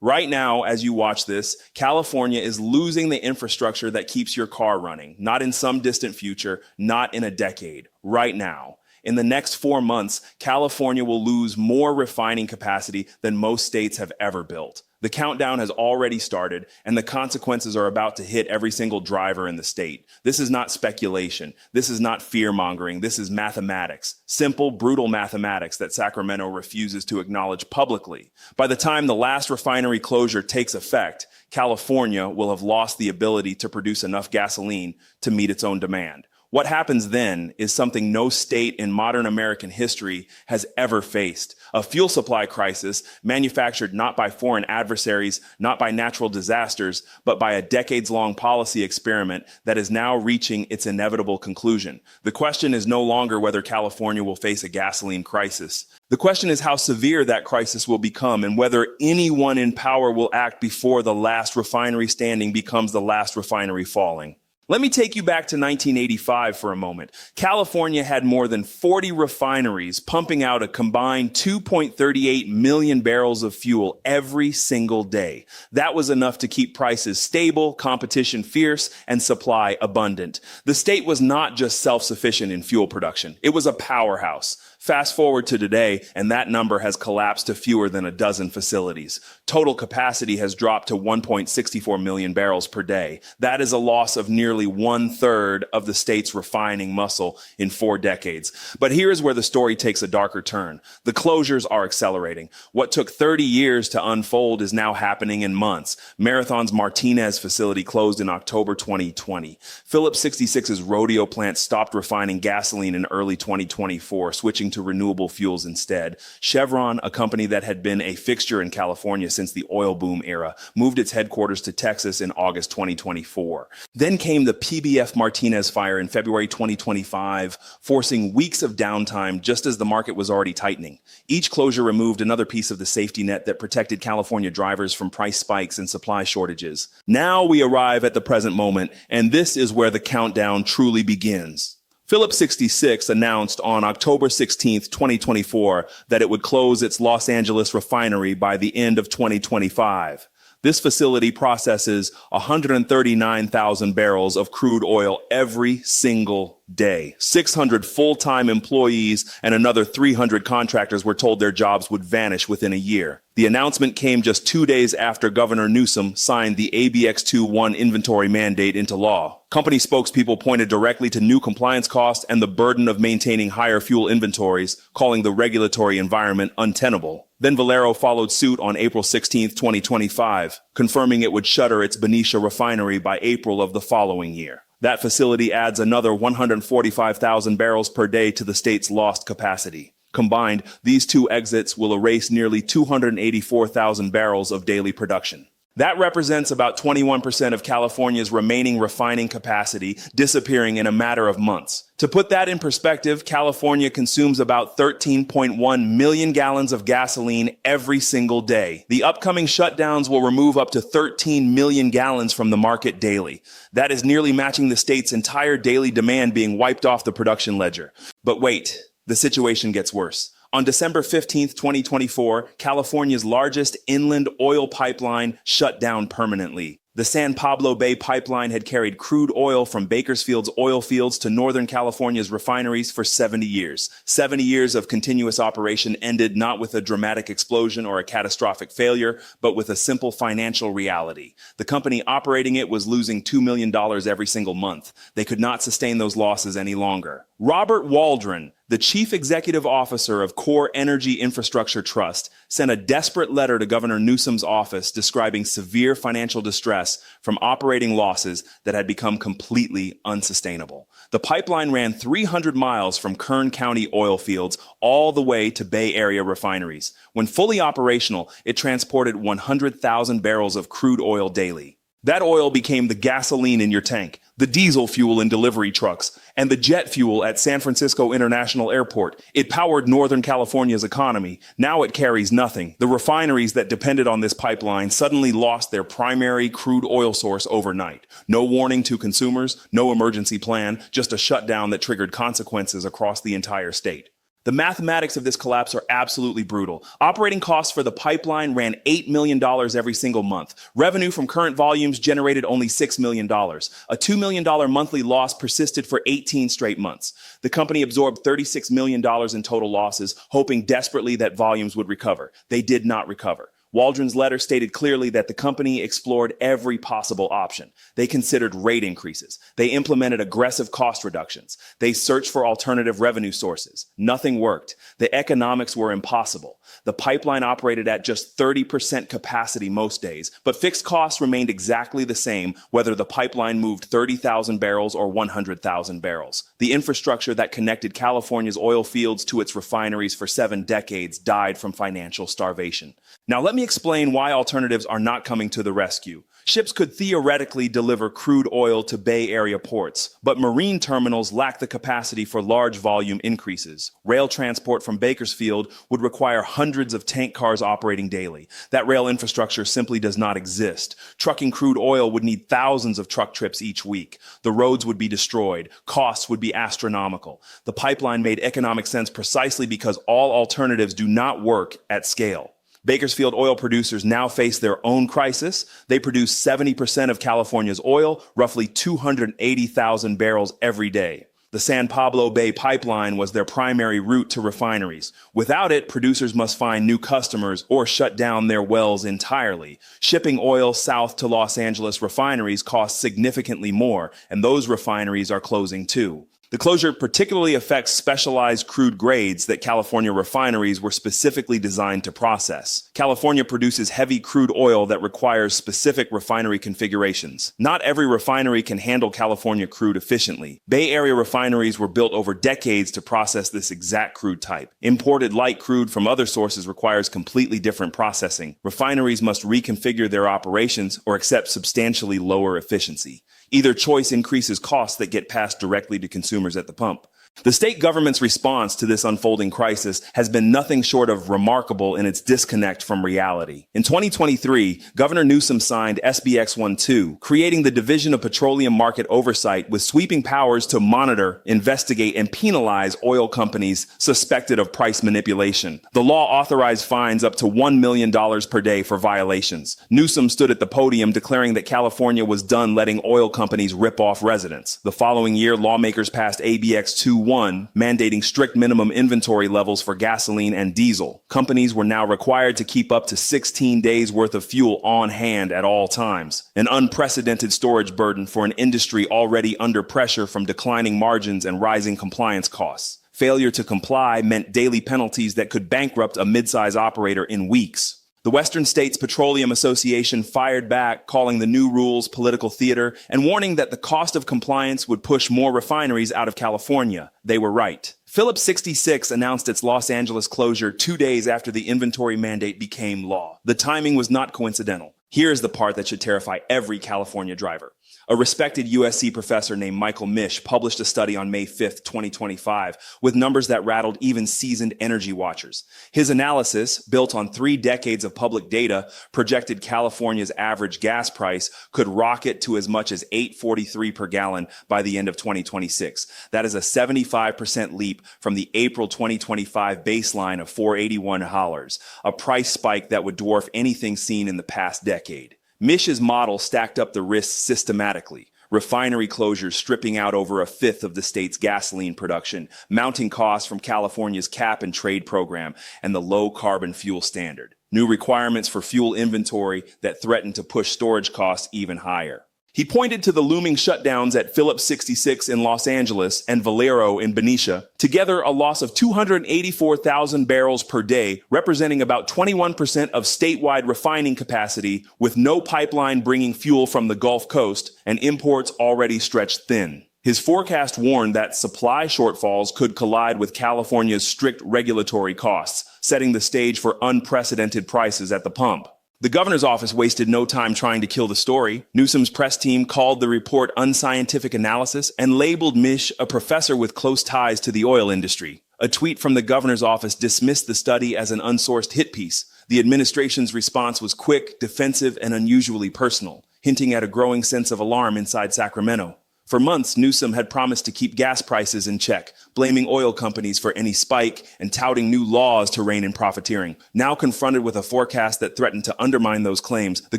Right now, as you watch this, California is losing the infrastructure that keeps your car running, not in some distant future, not in a decade, right now. In the next 4 months, California will lose more refining capacity than most states have ever built. The countdown has already started, and the consequences are about to hit every single driver in the state. This is not speculation. This is not fear-mongering. This is mathematics. Simple, brutal mathematics that Sacramento refuses to acknowledge publicly. By the time the last refinery closure takes effect, California will have lost the ability to produce enough gasoline to meet its own demand. What happens then is something no state in modern American history has ever faced. A fuel supply crisis manufactured not by foreign adversaries, not by natural disasters, but by a decades-long policy experiment that is now reaching its inevitable conclusion. The question is no longer whether California will face a gasoline crisis. The question is how severe that crisis will become and whether anyone in power will act before the last refinery standing becomes the last refinery falling. Let me take you back to 1985 for a moment. California had more than 40 refineries pumping out a combined 2.38 million barrels of fuel every single day. That was enough to keep prices stable, competition fierce, and supply abundant. The state was not just self-sufficient in fuel production. It was a powerhouse. Fast forward to today, and that number has collapsed to fewer than a dozen facilities. Total capacity has dropped to 1.64 million barrels per day. That is a loss of nearly 1/3 of the state's refining muscle in 4 decades. But here's where the story takes a darker turn. The closures are accelerating. What took 30 years to unfold is now happening in months. Marathon's Martinez facility closed in October 2020. Phillips 66's Rodeo plant stopped refining gasoline in early 2024, switching to renewable fuels instead. Chevron, a company that had been a fixture in California since the oil boom era, moved its headquarters to Texas in August 2024. Then came the PBF Martinez fire in February 2025, forcing weeks of downtime just as the market was already tightening. Each closure removed another piece of the safety net that protected California drivers from price spikes and supply shortages. Now we arrive at the present moment, and this is where the countdown truly begins. Phillips 66 announced on October 16, 2024, that it would close its Los Angeles refinery by the end of 2025. This facility processes 139,000 barrels of crude oil every single day. 600 full-time employees and another 300 contractors were told their jobs would vanish within a year. The announcement came just 2 days after Governor Newsom signed the ABX21 inventory mandate into law. Company spokespeople pointed directly to new compliance costs and the burden of maintaining higher fuel inventories, calling the regulatory environment untenable. Then Valero followed suit on April 16, 2025, confirming it would shutter its Benicia refinery by April of the following year. That facility adds another 145,000 barrels per day to the state's lost capacity. Combined, these 2 exits will erase nearly 284,000 barrels of daily production. That represents about 21% of California's remaining refining capacity disappearing in a matter of months. To put that in perspective, California consumes about 13.1 million gallons of gasoline every single day. The upcoming shutdowns will remove up to 13 million gallons from the market daily. That is nearly matching the state's entire daily demand being wiped off the production ledger. But wait, the situation gets worse. On December 15, 2024, California's largest inland oil pipeline shut down permanently. The San Pablo Bay pipeline had carried crude oil from Bakersfield's oil fields to Northern California's refineries for 70 years. 70 years of continuous operation ended not with a dramatic explosion or a catastrophic failure, but with a simple financial reality. The company operating it was losing $2 million every single month. They could not sustain those losses any longer. Robert Waldron, the chief executive officer of Core Energy Infrastructure Trust, sent a desperate letter to Governor Newsom's office describing severe financial distress from operating losses that had become completely unsustainable. The pipeline ran 300 miles from Kern County oil fields all the way to Bay Area refineries. When fully operational, it transported 100,000 barrels of crude oil daily. That oil became the gasoline in your tank, the diesel fuel in delivery trucks, and the jet fuel at San Francisco International Airport. It powered Northern California's economy. Now it carries nothing. The refineries that depended on this pipeline suddenly lost their primary crude oil source overnight. No warning to consumers, no emergency plan, just a shutdown that triggered consequences across the entire state. The mathematics of this collapse are absolutely brutal. Operating costs for the pipeline ran $8 million every single month. Revenue from current volumes generated only $6 million. A $2 million monthly loss persisted for 18 straight months. The company absorbed $36 million in total losses, hoping desperately that volumes would recover. They did not recover. Waldron's letter stated clearly that the company explored every possible option. They considered rate increases. They implemented aggressive cost reductions. They searched for alternative revenue sources. Nothing worked. The economics were impossible. The pipeline operated at just 30% capacity most days, but fixed costs remained exactly the same whether the pipeline moved 30,000 barrels or 100,000 barrels. The infrastructure that connected California's oil fields to its refineries for 7 decades died from financial starvation. Now let me explain why alternatives are not coming to the rescue. Ships could theoretically deliver crude oil to Bay Area ports, but marine terminals lack the capacity for large volume increases. Rail transport from Bakersfield would require hundreds of tank cars operating daily. That rail infrastructure simply does not exist. Trucking crude oil would need thousands of truck trips each week. The roads would be destroyed. Costs would be astronomical. The pipeline made economic sense precisely because all alternatives do not work at scale. Bakersfield oil producers now face their own crisis. They produce 70% of California's oil, roughly 280,000 barrels every day. The San Pablo Bay pipeline was their primary route to refineries. Without it, producers must find new customers or shut down their wells entirely. Shipping oil south to Los Angeles refineries costs significantly more, and those refineries are closing too. The closure particularly affects specialized crude grades that California refineries were specifically designed to process. California produces heavy crude oil that requires specific refinery configurations. Not every refinery can handle California crude efficiently. Bay Area refineries were built over decades to process this exact crude type. Imported light crude from other sources requires completely different processing. Refineries must reconfigure their operations or accept substantially lower efficiency. Either choice increases costs that get passed directly to consumers at the pump. The state government's response to this unfolding crisis has been nothing short of remarkable in its disconnect from reality. In 2023, Governor Newsom signed SB X-12, creating the Division of Petroleum Market Oversight with sweeping powers to monitor, investigate, and penalize oil companies suspected of price manipulation. The law authorized fines up to $1 million per day for violations. Newsom stood at the podium declaring that California was done letting oil companies rip off residents. The following year, lawmakers passed AB X-21, mandating strict minimum inventory levels for gasoline and diesel. Companies were now required to keep up to 16 days worth of fuel on hand at all times, an unprecedented storage burden for an industry already under pressure from declining margins and rising compliance costs. Failure to comply meant daily penalties that could bankrupt a mid-size operator in weeks. The Western States Petroleum Association fired back, calling the new rules political theater and warning that the cost of compliance would push more refineries out of California. They were right. Phillips 66 announced its Los Angeles closure 2 days after the inventory mandate became law. The timing was not coincidental. Here's the part that should terrify every California driver. A respected USC professor named Michael Misch published a study on May 5th, 2025, with numbers that rattled even seasoned energy watchers. His analysis, built on 3 decades of public data, projected California's average gas price could rocket to as much as $8.43 per gallon by the end of 2026. That is a 75% leap from the April 2025 baseline of $4.81, a price spike that would dwarf anything seen in the past decade. Misch's model stacked up the risks systematically. Refinery closures stripping out over a fifth of the state's gasoline production, mounting costs from California's cap and trade program, and the low carbon fuel standard. New requirements for fuel inventory that threaten to push storage costs even higher. He pointed to the looming shutdowns at Phillips 66 in Los Angeles and Valero in Benicia, together a loss of 284,000 barrels per day, representing about 21% of statewide refining capacity, with no pipeline bringing fuel from the Gulf Coast and imports already stretched thin. His forecast warned that supply shortfalls could collide with California's strict regulatory costs, setting the stage for unprecedented prices at the pump. The governor's office wasted no time trying to kill the story. Newsom's press team called the report unscientific analysis and labeled Misch a professor with close ties to the oil industry. A tweet from the governor's office dismissed the study as an unsourced hit piece. The administration's response was quick, defensive, and unusually personal, hinting at a growing sense of alarm inside Sacramento. For months, Newsom had promised to keep gas prices in check, blaming oil companies for any spike and touting new laws to rein in profiteering. Now confronted with a forecast that threatened to undermine those claims, the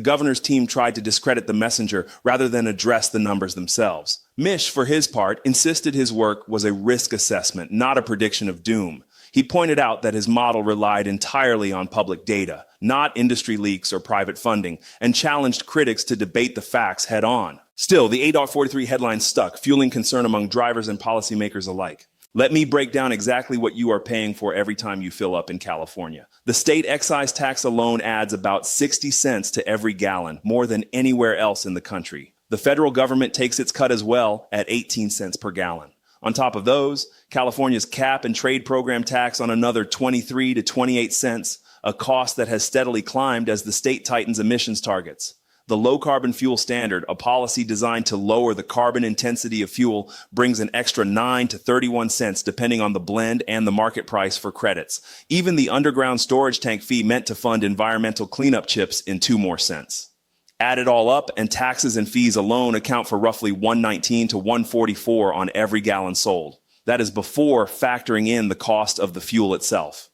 governor's team tried to discredit the messenger rather than address the numbers themselves. Mish, for his part, insisted his work was a risk assessment, not a prediction of doom. He pointed out that his model relied entirely on public data, not industry leaks or private funding, and challenged critics to debate the facts head on. Still, the $8.43 headline stuck, fueling concern among drivers and policymakers alike. Let me break down exactly what you are paying for every time you fill up in California. The state excise tax alone adds about 60 cents to every gallon, more than anywhere else in the country. The federal government takes its cut as well at 18 cents per gallon. On top of those, California's cap and trade program tax on another 23 to 28 cents, a cost that has steadily climbed as the state tightens emissions targets. The low carbon fuel standard, a policy designed to lower the carbon intensity of fuel, brings an extra 9 to 31 cents depending on the blend and the market price for credits. Even the underground storage tank fee meant to fund environmental cleanup chips in 2 more cents. Add it all up, and taxes and fees alone account for roughly $1.19 to $1.44 on every gallon sold. That is before factoring in the cost of the fuel itself.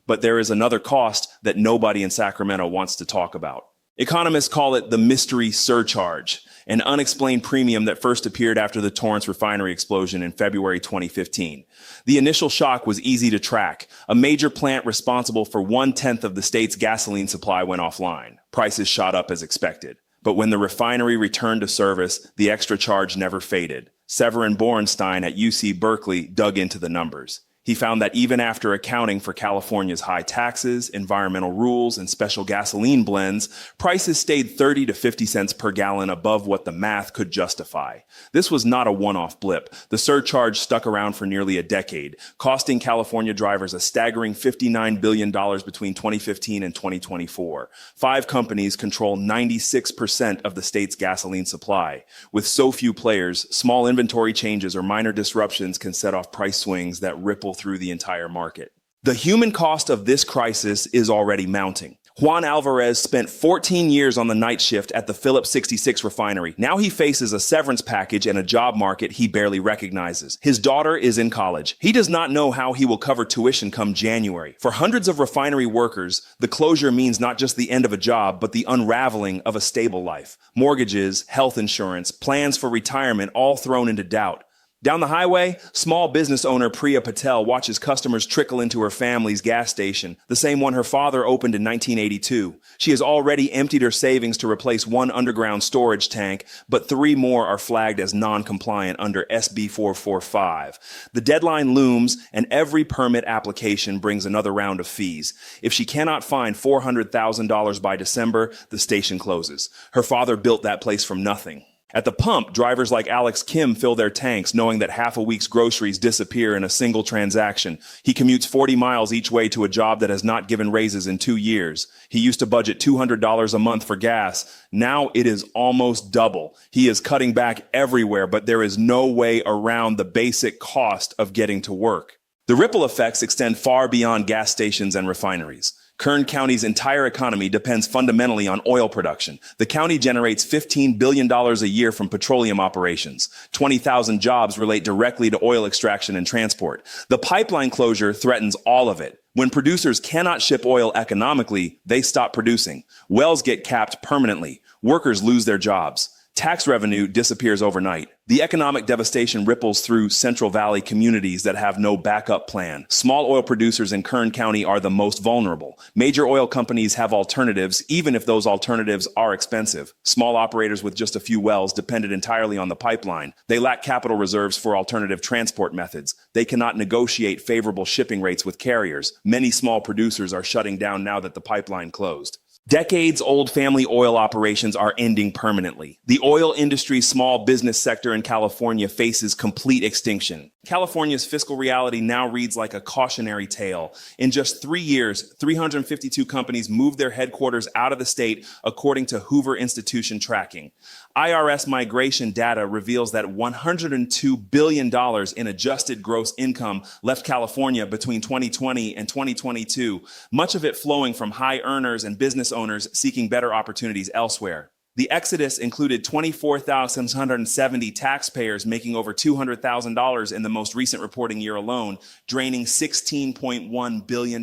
But there is another cost that nobody in Sacramento wants to talk about. Economists call it the mystery surcharge, an unexplained premium that first appeared after the Torrance refinery explosion in February 2015. The initial shock was easy to track. A major plant responsible for 1/10 of the state's gasoline supply went offline. Prices shot up as expected. But when the refinery returned to service, the extra charge never faded. Severin Borenstein at UC Berkeley dug into the numbers. He found that even after accounting for California's high taxes, environmental rules, and special gasoline blends, prices stayed 30 to 50 cents per gallon above what the math could justify. This was not a one-off blip. The surcharge stuck around for nearly a decade, costing California drivers a staggering $59 billion between 2015 and 2024. 5 companies control 96% of the state's gasoline supply. With so few players, small inventory changes or minor disruptions can set off price swings that ripple through the entire market. The human cost of this crisis is already mounting. Juan Alvarez spent 14 years on the night shift at the Phillips 66 refinery. Now he faces a severance package and a job market he barely recognizes. His daughter is in college. He does not know how he will cover tuition come January. For hundreds of refinery workers, the closure means not just the end of a job, but the unraveling of a stable life. Mortgages, health insurance, plans for retirement, all thrown into doubt. Down the highway, small business owner Priya Patel watches customers trickle into her family's gas station, the same one her father opened in 1982. She has already emptied her savings to replace 1 underground storage tank, but 3 more are flagged as non-compliant under SB 445. The deadline looms, and every permit application brings another round of fees. If she cannot find $400,000 by December, the station closes. Her father built that place from nothing. At the pump, drivers like Alex Kim fill their tanks knowing that half a week's groceries disappear in a single transaction. He commutes 40 miles each way to a job that has not given raises in 2 years. He used to budget $200 a month for gas. Now it is almost double. He is cutting back everywhere, but there is no way around the basic cost of getting to work. The ripple effects extend far beyond gas stations and refineries. Kern County's entire economy depends fundamentally on oil production. The county generates $15 billion a year from petroleum operations. 20,000 jobs relate directly to oil extraction and transport. The pipeline closure threatens all of it. When producers cannot ship oil economically, they stop producing. Wells get capped permanently. Workers lose their jobs. Tax revenue disappears overnight. The economic devastation ripples through Central Valley communities that have no backup plan. Small oil producers in Kern County are the most vulnerable. Major oil companies have alternatives, even if those alternatives are expensive. Small operators with just a few wells depended entirely on the pipeline. They lack capital reserves for alternative transport methods. They cannot negotiate favorable shipping rates with carriers. Many small producers are shutting down now that the pipeline closed. Decades-old family oil operations are ending permanently. The oil industry's small business sector in California faces complete extinction. California's fiscal reality now reads like a cautionary tale. In just 3 years, 352 companies moved their headquarters out of the state, according to Hoover Institution tracking. IRS migration data reveals that $102 billion in adjusted gross income left California between 2020 and 2022, much of it flowing from high earners and business owners seeking better opportunities elsewhere. The exodus included 24,670 taxpayers making over $200,000 in the most recent reporting year alone, draining $16.1 billion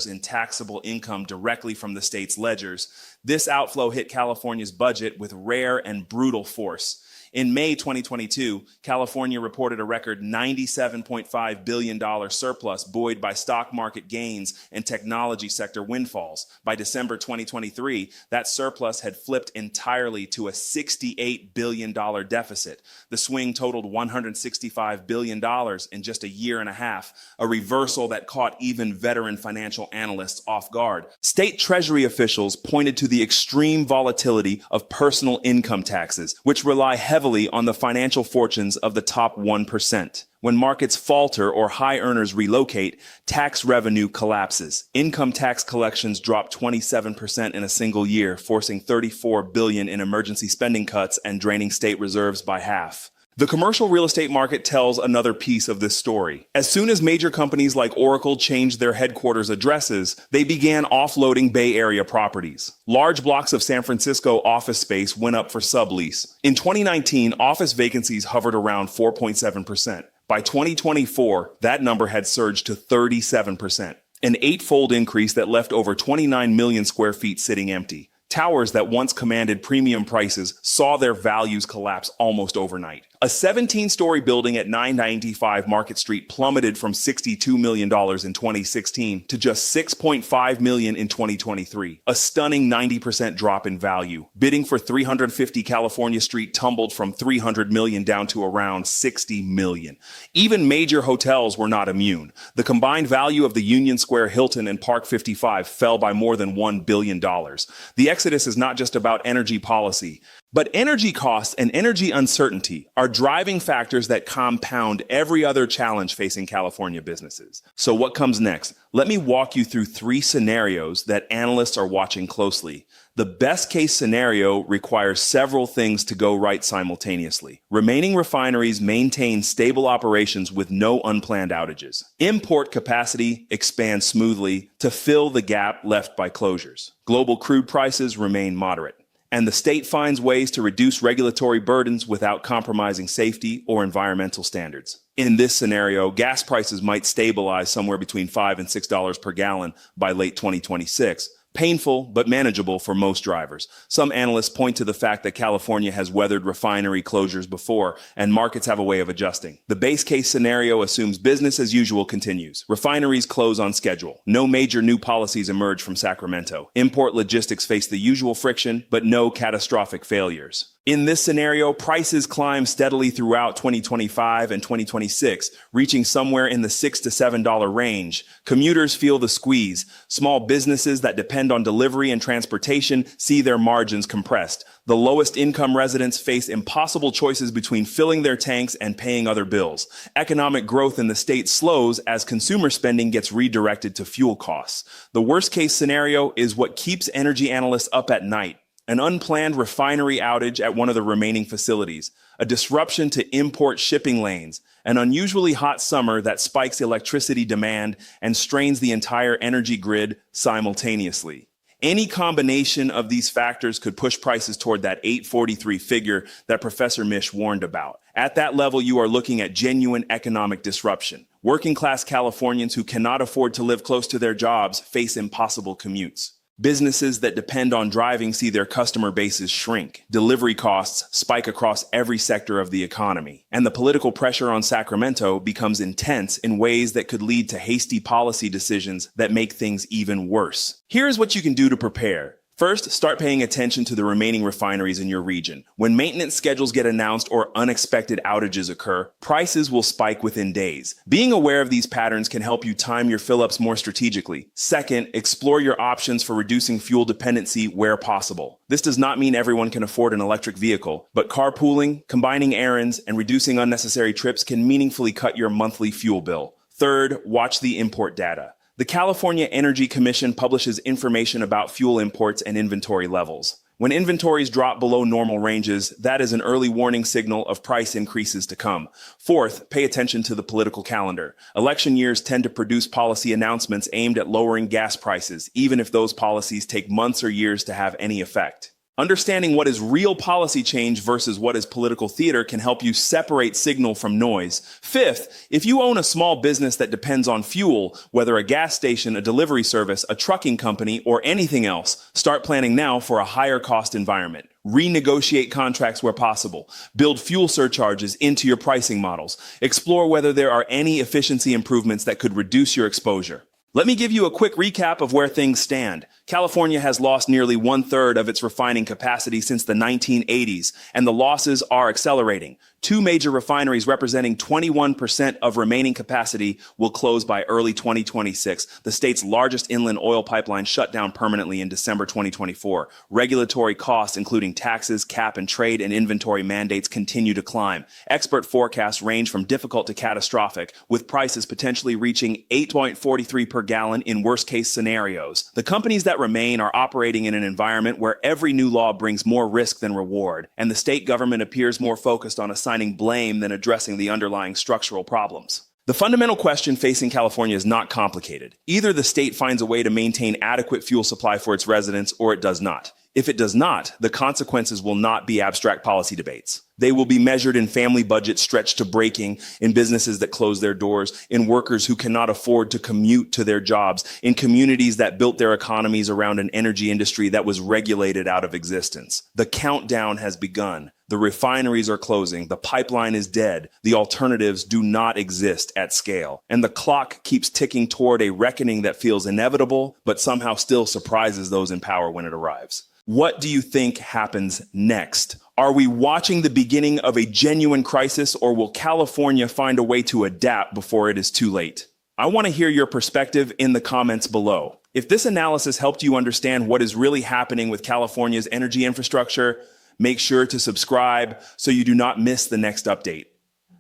in taxable income directly from the state's ledgers. This outflow hit California's budget with rare and brutal force. In May 2022, California reported a record $97.5 billion surplus buoyed by stock market gains and technology sector windfalls. By December 2023, that surplus had flipped entirely to a $68 billion deficit. The swing totaled $165 billion in just a year and a half, a reversal that caught even veteran financial analysts off guard. State Treasury officials pointed to the extreme volatility of personal income taxes, which rely heavily on the financial fortunes of the top 1%. When markets falter or high earners relocate, tax revenue collapses. Income tax collections drop 27% in a single year, forcing $34 billion in emergency spending cuts and draining state reserves by half. The commercial real estate market tells another piece of this story. As soon as major companies like Oracle changed their headquarters addresses, they began offloading Bay Area properties. Large blocks of San Francisco office space went up for sublease. In 2019, office vacancies hovered around 4.7%. By 2024, that number had surged to 37%, an eightfold increase that left over 29 million square feet sitting empty. Towers that once commanded premium prices saw their values collapse almost overnight. A 17-story building at 995 Market Street plummeted from $62 million in 2016 to just $6.5 million in 2023, a stunning 90% drop in value. Bidding for 350 California Street tumbled from $300 million down to around $60 million. Even major hotels were not immune. The combined value of the Union Square Hilton and Park 55 fell by more than $1 billion. The exodus is not just about energy policy, but energy costs and energy uncertainty are driving factors that compound every other challenge facing California businesses. So what comes next? Let me walk you through 3 scenarios that analysts are watching closely. The best case scenario requires several things to go right simultaneously. Remaining refineries maintain stable operations with no unplanned outages. Import capacity expands smoothly to fill the gap left by closures. Global crude prices remain moderate. And the state finds ways to reduce regulatory burdens without compromising safety or environmental standards. In this scenario, gas prices might stabilize somewhere between $5 and $6 per gallon by late 2026. Painful, but manageable for most drivers. Some analysts point to the fact that California has weathered refinery closures before, and markets have a way of adjusting. The base case scenario assumes business as usual continues. Refineries close on schedule. No major new policies emerge from Sacramento. Import logistics face the usual friction, but no catastrophic failures. In this scenario, prices climb steadily throughout 2025 and 2026, reaching somewhere in the $6 to $7 range. Commuters feel the squeeze. Small businesses that depend on delivery and transportation see their margins compressed. The lowest income residents face impossible choices between filling their tanks and paying other bills. Economic growth in the state slows as consumer spending gets redirected to fuel costs. The worst case scenario is what keeps energy analysts up at night. An unplanned refinery outage at one of the remaining facilities, a disruption to import shipping lanes, an unusually hot summer that spikes electricity demand and strains the entire energy grid simultaneously. Any combination of these factors could push prices toward that 843 figure that Professor Mish warned about. At that level, you are looking at genuine economic disruption. Working-class Californians who cannot afford to live close to their jobs face impossible commutes. Businesses that depend on driving see their customer bases shrink. Delivery costs spike across every sector of the economy. And the political pressure on Sacramento becomes intense in ways that could lead to hasty policy decisions that make things even worse. Here's what you can do to prepare. First, start paying attention to the remaining refineries in your region. When maintenance schedules get announced or unexpected outages occur, prices will spike within days. Being aware of these patterns can help you time your fill-ups more strategically. Second, explore your options for reducing fuel dependency where possible. This does not mean everyone can afford an electric vehicle, but carpooling, combining errands, and reducing unnecessary trips can meaningfully cut your monthly fuel bill. Third, watch the import data. The California Energy Commission publishes information about fuel imports and inventory levels. When inventories drop below normal ranges, that is an early warning signal of price increases to come. Fourth, pay attention to the political calendar. Election years tend to produce policy announcements aimed at lowering gas prices, even if those policies take months or years to have any effect. Understanding what is real policy change versus what is political theater can help you separate signal from noise. Fifth, if you own a small business that depends on fuel, whether a gas station, a delivery service, a trucking company, or anything else, start planning now for a higher cost environment. Renegotiate contracts where possible. Build fuel surcharges into your pricing models. Explore whether there are any efficiency improvements that could reduce your exposure. Let me give you a quick recap of where things stand. California has lost nearly 1/3 of its refining capacity since the 1980s, and the losses are accelerating. Two major refineries representing 21% of remaining capacity will close by early 2026. The state's largest inland oil pipeline shut down permanently in December 2024. Regulatory costs, including taxes, cap and trade, and inventory mandates, continue to climb. Expert forecasts range from difficult to catastrophic, with prices potentially reaching $8.43 per gallon in worst-case scenarios. The companies that remain are operating in an environment where every new law brings more risk than reward, and the state government appears more focused on assigning blame than addressing the underlying structural problems. The fundamental question facing California is not complicated. Either the state finds a way to maintain adequate fuel supply for its residents, or it does not. If it does not, the consequences will not be abstract policy debates. They will be measured in family budgets stretched to breaking, in businesses that close their doors, in workers who cannot afford to commute to their jobs, in communities that built their economies around an energy industry that was regulated out of existence. The countdown has begun. The refineries are closing. The pipeline is dead. The alternatives do not exist at scale. And the clock keeps ticking toward a reckoning that feels inevitable, but somehow still surprises those in power when it arrives. What do you think happens next? Are we watching the beginning of a genuine crisis, or will California find a way to adapt before it is too late? I want to hear your perspective in the comments below. If this analysis helped you understand what is really happening with California's energy infrastructure, make sure to subscribe so you do not miss the next update.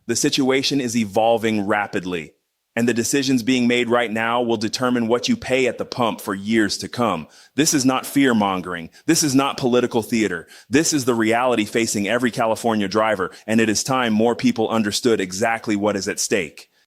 The situation is evolving rapidly, and the decisions being made right now will determine what you pay at the pump for years to come. This is not fear-mongering. This is not political theater. This is the reality facing every California driver, and it is time more people understood exactly what is at stake.